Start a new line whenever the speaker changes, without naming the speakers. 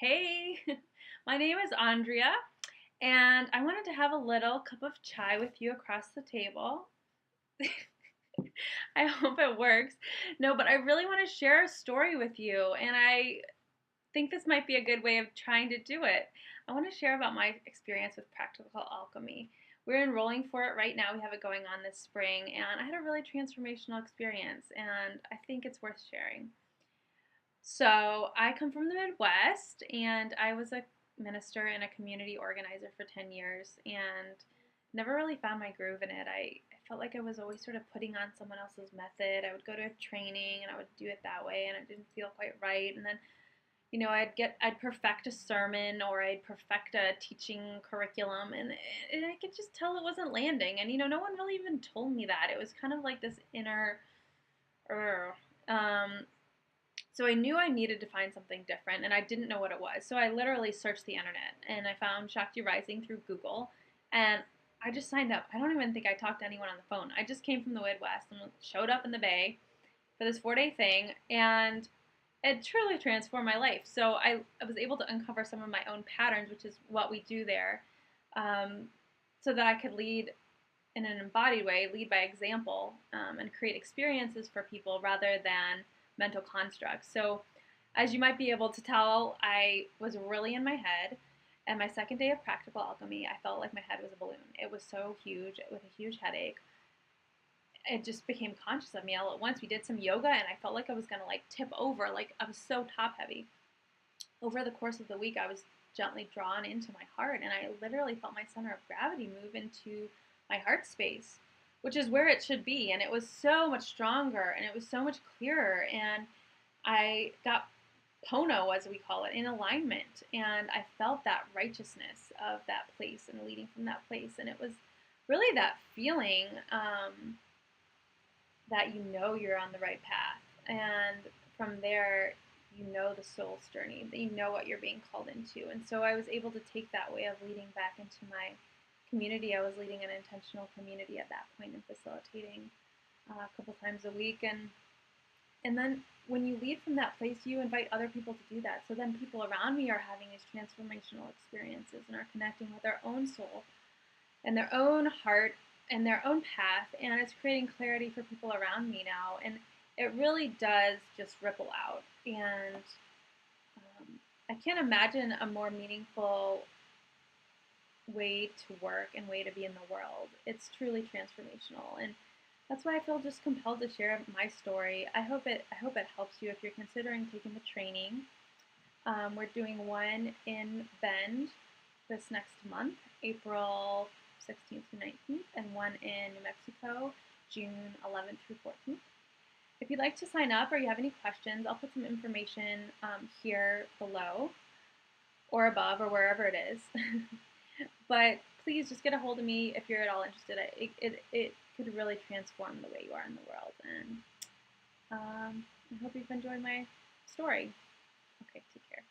Hey, my name is Andrea, and I wanted to have a little cup of chai with you across the table. I hope it works. No, but I really want to share a story with you, and I think this might be a good way of trying to do it. I want to share about my experience with practical alchemy. We're enrolling for it right now. We have it going on this spring, and I had a really transformational experience, and I think it's worth sharing. So I come from the Midwest, and I was a minister and a community organizer for 10 years, and never really found my groove in it. I felt like I was always sort of putting on someone else's method. I would go to a training, and I would do it that way, and it didn't feel quite right. And then, I'd perfect a sermon, or I'd perfect a teaching curriculum, and I could just tell it wasn't landing. And, no one really even told me that. It was kind of like this inner, "Ugh." So I knew I needed to find something different, and I didn't know what it was. So I literally searched the internet, and I found Shakti Rising through Google, and I just signed up. I don't even think I talked to anyone on the phone. I just came from the Midwest and showed up in the Bay for this 4-day thing, and it truly transformed my life. So I was able to uncover some of my own patterns, which is what we do there, so that I could lead in an embodied way, lead by example, and create experiences for people rather than mental constructs. So, as you might be able to tell, I was really in my head. And my second day of practical alchemy, I felt like my head was a balloon. It was so huge, with a huge headache. It just became conscious of me all at once. We did some yoga, and I felt like I was going to tip over. Like, I was so top heavy. Over the course of the week, I was gently drawn into my heart, and I literally felt my center of gravity move into my heart space, which is where it should be. And it was so much stronger, and it was so much clearer. And I got Pono, as we call it, in alignment. And I felt that righteousness of that place and leading from that place. And it was really that feeling that you're on the right path. And from there, the soul's journey, that what you're being called into. And so I was able to take that way of leading back into my community. I was leading an intentional community at that point and facilitating a couple times a week. And then when you lead from that place, you invite other people to do that. So then people around me are having these transformational experiences and are connecting with their own soul and their own heart and their own path. And it's creating clarity for people around me now. And it really does just ripple out. And I can't imagine a more meaningful way to work and way to be in the world. It's truly transformational. And that's why I feel just compelled to share my story. I hope it helps you if you're considering taking the training. We're doing one in Bend this next month, April 16th through 19th, and one in New Mexico, June 11th through 14th. If you'd like to sign up or you have any questions, I'll put some information here below or above or wherever it is. But please just get a hold of me if you're at all interested. It could really transform the way you are in the world. And I hope you've enjoyed my story. Okay, take care.